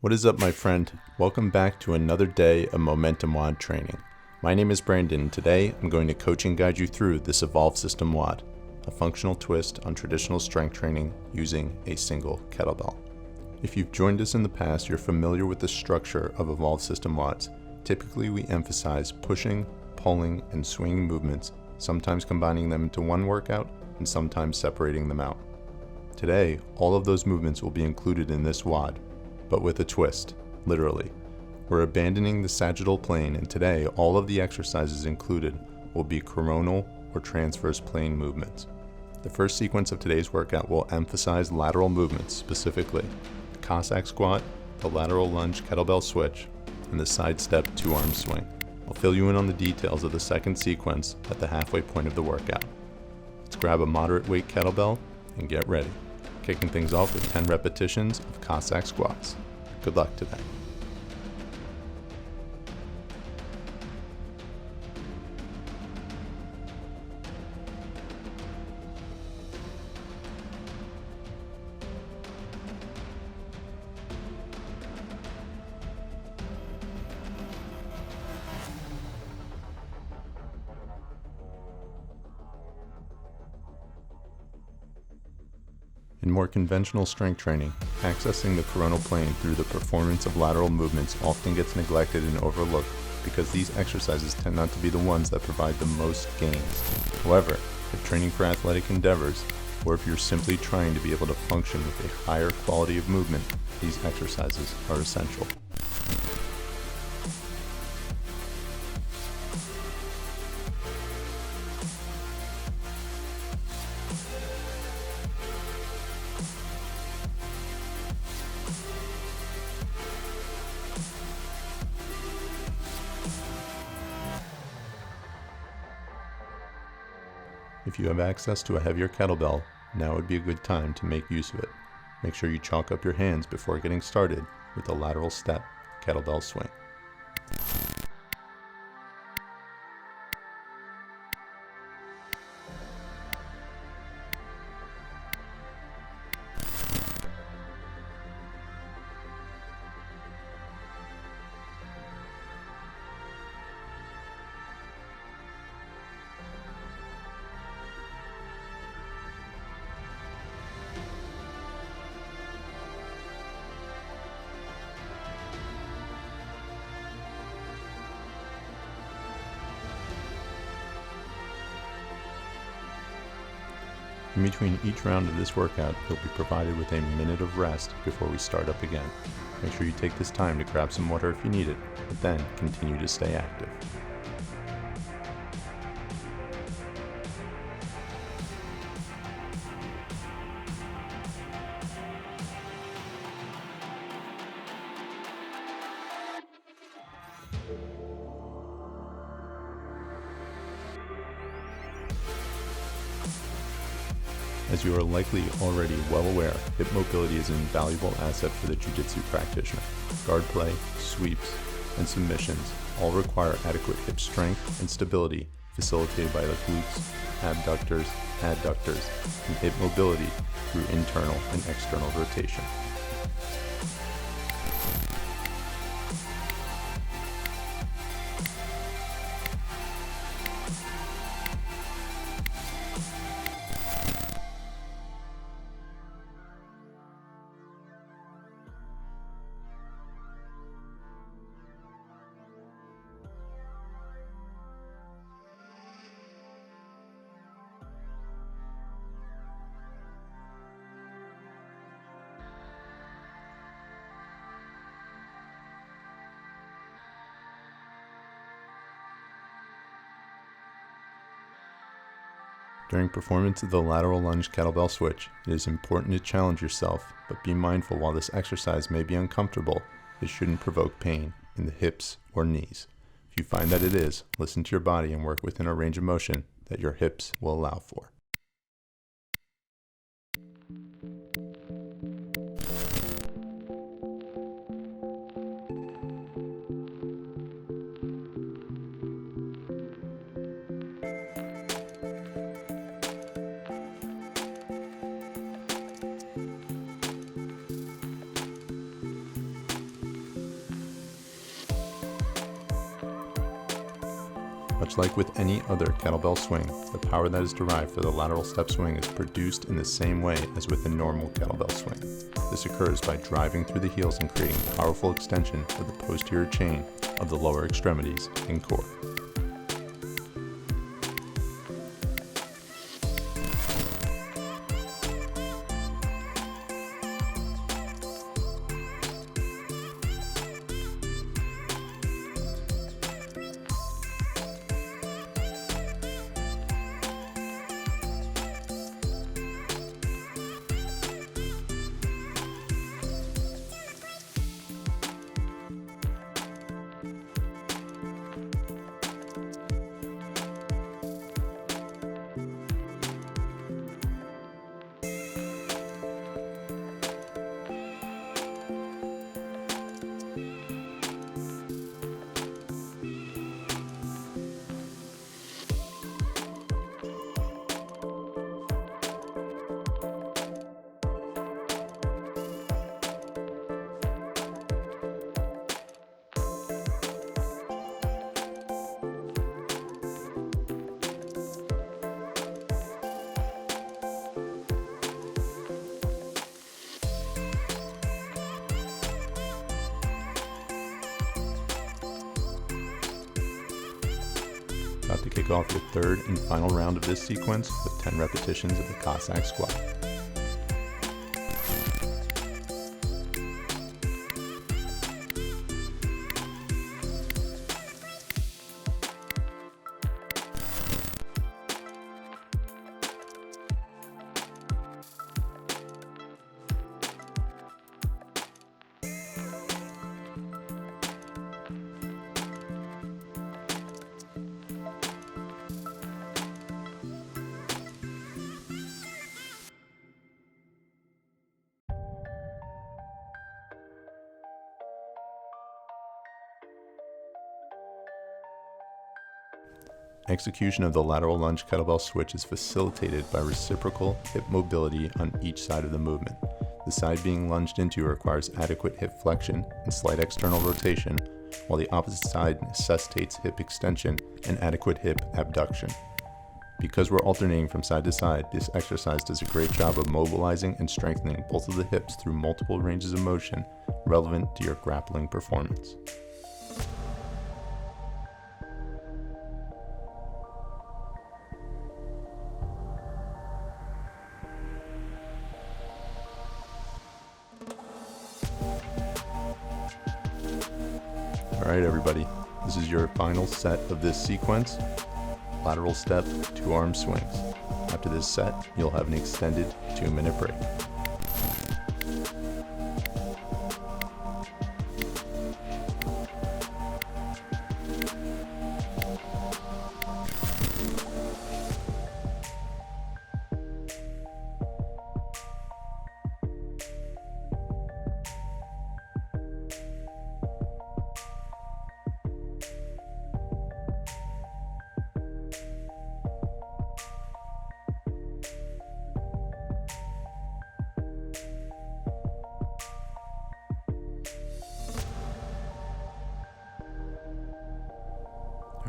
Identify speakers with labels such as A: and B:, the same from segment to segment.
A: What is up, my friend? Welcome back to another day of Momentum WOD training. My name is Brandon, and today I'm going to coach and guide you through this Evolve System WOD, a functional twist on traditional strength training using a single kettlebell. If you've joined us in the past, you're familiar with the structure of Evolve System WODs. Typically, we emphasize pushing, pulling, and swinging movements, sometimes combining them into one workout and sometimes separating them out. Today, all of those movements will be included in this WOD, but with a twist, literally. We're abandoning the sagittal plane, and today all of the exercises included will be coronal or transverse plane movements. The first sequence of today's workout will emphasize lateral movements, specifically the Cossack squat, the lateral lunge kettlebell switch, and the side step two-arm swing. I'll fill you in on the details of the second sequence at the halfway point of the workout. Let's grab a moderate weight kettlebell and get ready. Kicking things off with 10 repetitions of Cossack squats. Good luck today. In more conventional strength training, accessing the coronal plane through the performance of lateral movements often gets neglected and overlooked because these exercises tend not to be the ones that provide the most gains. However, if training for athletic endeavors, or if you're simply trying to be able to function with a higher quality of movement, these exercises are essential. If you have access to a heavier kettlebell, now would be a good time to make use of it. Make sure you chalk up your hands before getting started with a lateral step kettlebell swing. In between each round of this workout, you'll be provided with a minute of rest before we start up again. Make sure you take this time to grab some water if you need it, but then continue to stay active. As you are likely already well aware, hip mobility is an invaluable asset for the jiu-jitsu practitioner. Guard play, sweeps, and submissions all require adequate hip strength and stability facilitated by the glutes, abductors, adductors, and hip mobility through internal and external rotation. During performance of the lateral lunge kettlebell switch, it is important to challenge yourself, but be mindful while this exercise may be uncomfortable, it shouldn't provoke pain in the hips or knees. If you find that it is, listen to your body and work within a range of motion that your hips will allow for. Much like with any other kettlebell swing, the power that is derived for the lateral step swing is produced in the same way as with a normal kettlebell swing. This occurs by driving through the heels and creating powerful extension of the posterior chain of the lower extremities and core. About to kick off your third and final round of this sequence with 10 repetitions of the Cossack squat. Execution of the lateral lunge kettlebell switch is facilitated by reciprocal hip mobility on each side of the movement. The side being lunged into requires adequate hip flexion and slight external rotation, while the opposite side necessitates hip extension and adequate hip abduction. Because we're alternating from side to side, this exercise does a great job of mobilizing and strengthening both of the hips through multiple ranges of motion relevant to your grappling performance. Alright everybody, this is your final set of this sequence, lateral step, 2-arm swings. After this set, you'll have an extended 2-minute break.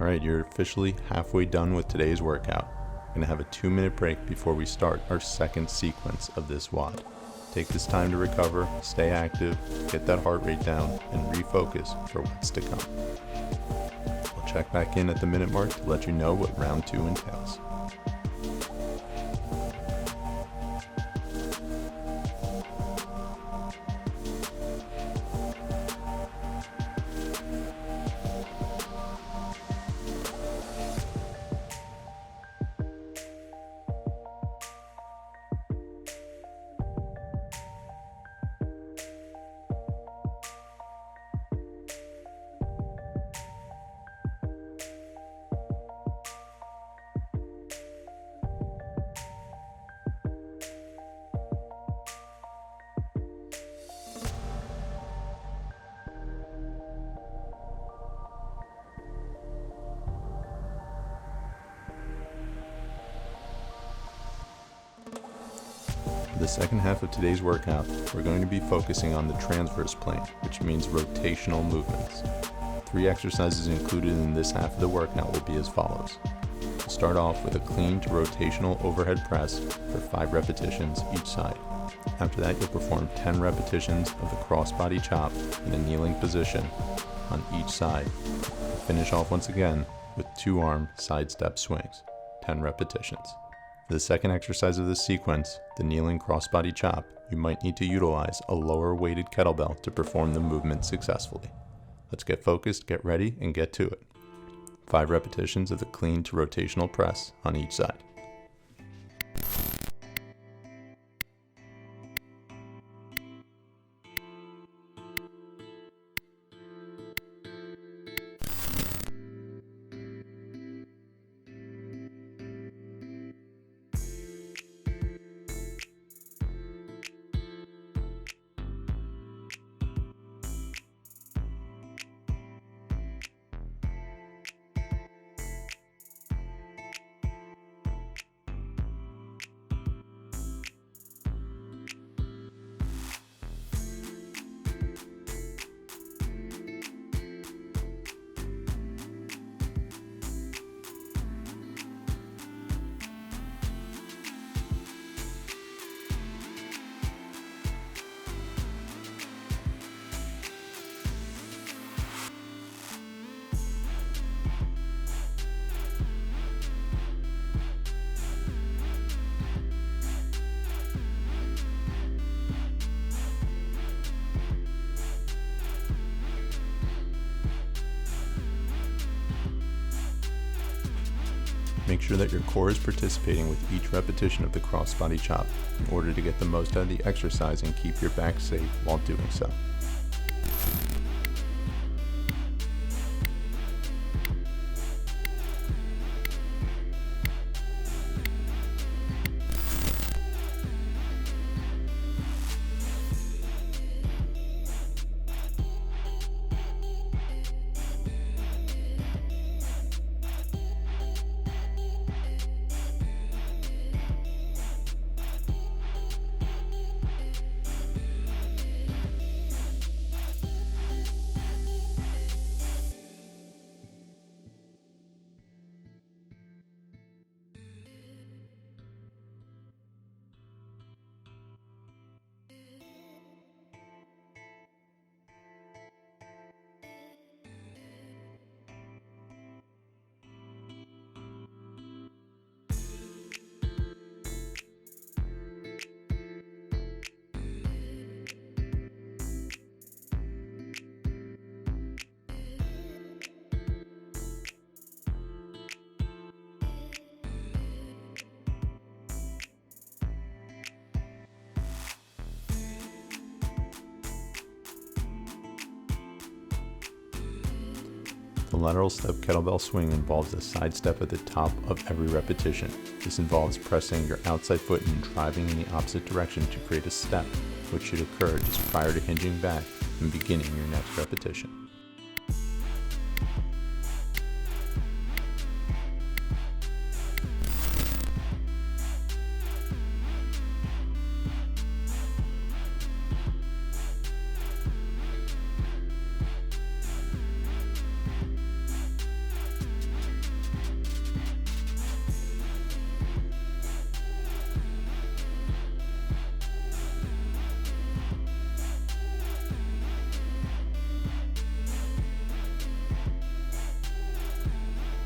A: Alright, you're officially halfway done with today's workout. We're going to have a 2-minute break before we start our second sequence of this WOD. Take this time to recover, stay active, get that heart rate down, and refocus for what's to come. I'll check back in at the minute mark to let you know what round 2 entails. For the second half of today's workout, we're going to be focusing on the transverse plane, which means rotational movements. 3 exercises included in this half of the workout will be as follows. We'll start off with a clean to rotational overhead press for 5 repetitions each side. After that, you'll perform 10 repetitions of the crossbody chop in a kneeling position on each side. Finish off once again with 2-arm side step swings, 10 repetitions. For the second exercise of this sequence, the kneeling crossbody chop, you might need to utilize a lower weighted kettlebell to perform the movement successfully. Let's get focused, get ready, and get to it. 5 repetitions of the clean to rotational press on each side. Make sure that your core is participating with each repetition of the crossbody chop in order to get the most out of the exercise and keep your back safe while doing so. The lateral step kettlebell swing involves a side step at the top of every repetition. This involves pressing your outside foot and driving in the opposite direction to create a step, which should occur just prior to hinging back and beginning your next repetition.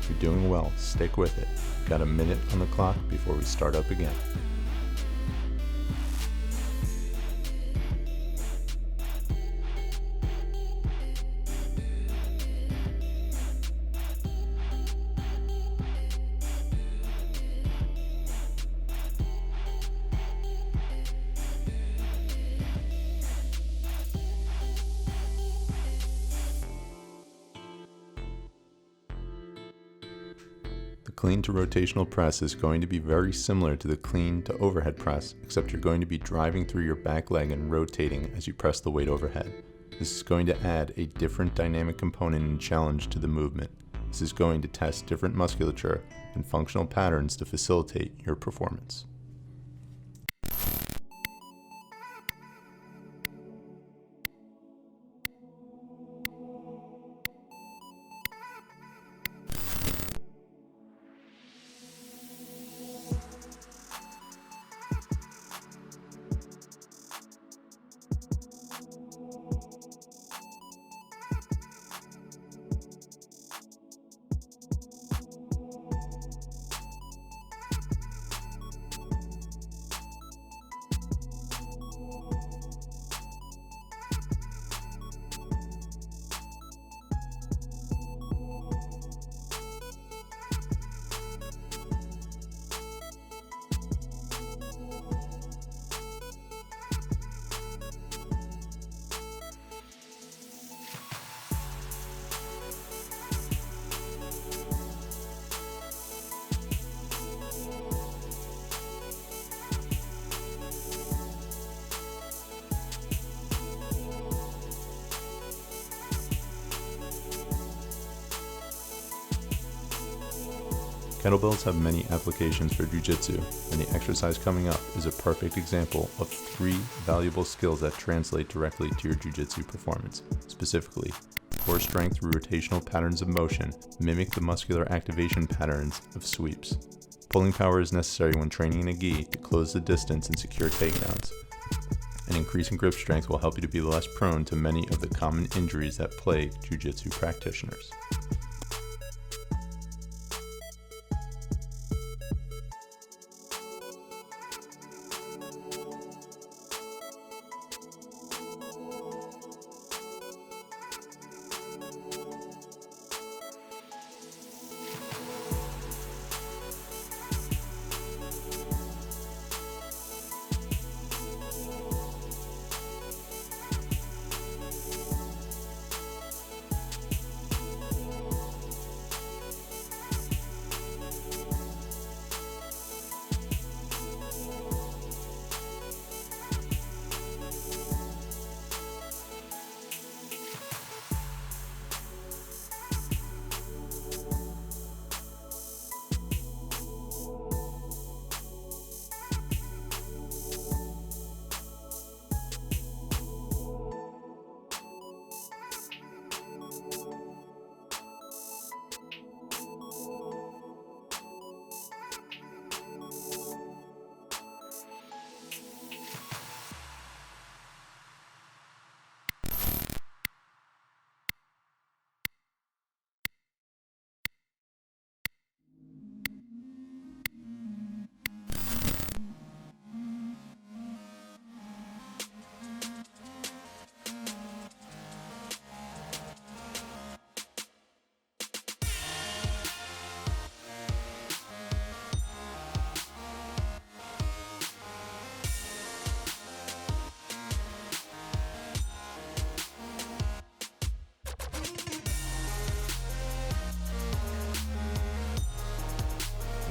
A: You're doing well, stick with it. Got a minute on the clock before we start up again. The clean to rotational press is going to be very similar to the clean to overhead press, except you're going to be driving through your back leg and rotating as you press the weight overhead. This is going to add a different dynamic component and challenge to the movement. This is going to test different musculature and functional patterns to facilitate your performance. Kettlebells have many applications for jiu-jitsu, and the exercise coming up is a perfect example of 3 valuable skills that translate directly to your jiu-jitsu performance. Specifically, core strength through rotational patterns of motion mimic the muscular activation patterns of sweeps. Pulling power is necessary when training in a gi to close the distance and secure takedowns. And increasing grip strength will help you to be less prone to many of the common injuries that plague jiu-jitsu practitioners.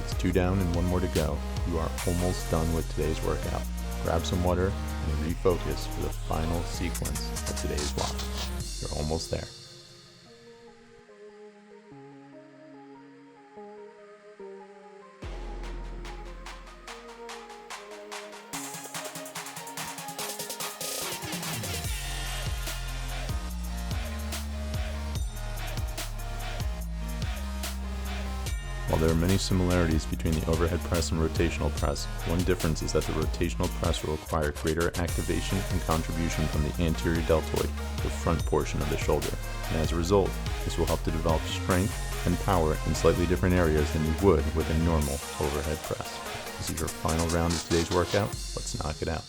A: It's 2 down and 1 more to go. You are almost done with today's workout. Grab some water and refocus for the final sequence of today's WOD. You're almost there. While there are many similarities between the overhead press and rotational press, one difference is that the rotational press will require greater activation and contribution from the anterior deltoid, the front portion of the shoulder, and as a result, this will help to develop strength and power in slightly different areas than you would with a normal overhead press. This is your final round of today's workout. Let's knock it out.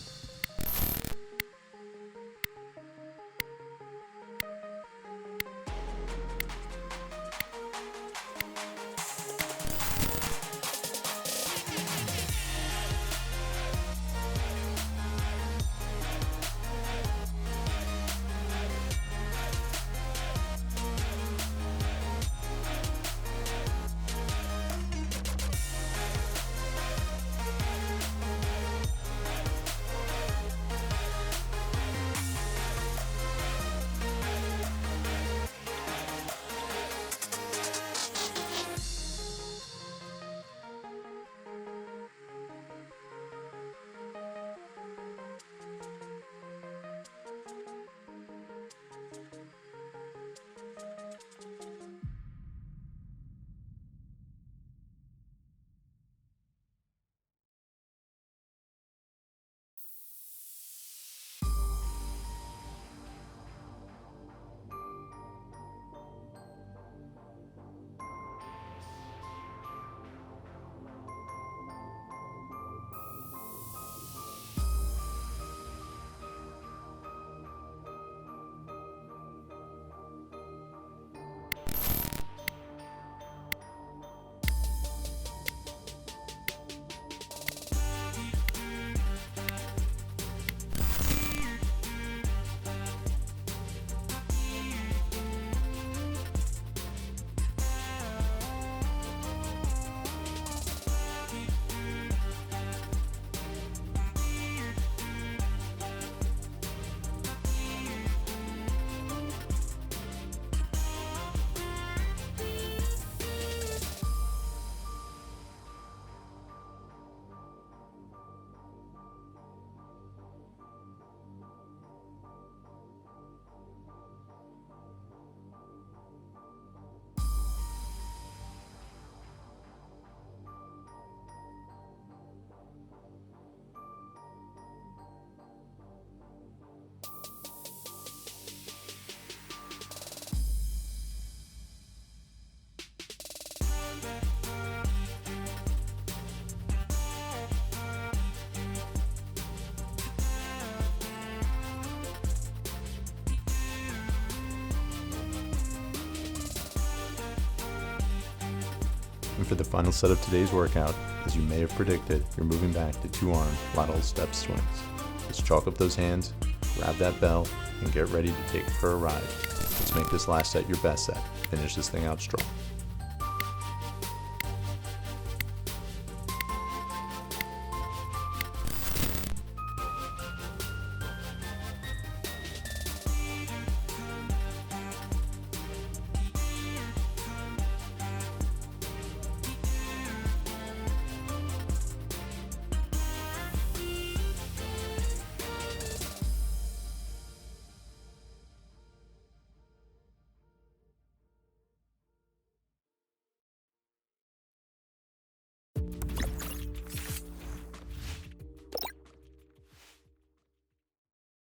A: And for the final set of today's workout, as you may have predicted, you're moving back to 2-arm lateral step swings. Just chalk up those hands, grab that bell, and get ready to take it for a ride. Let's make this last set your best set. Finish this thing out strong.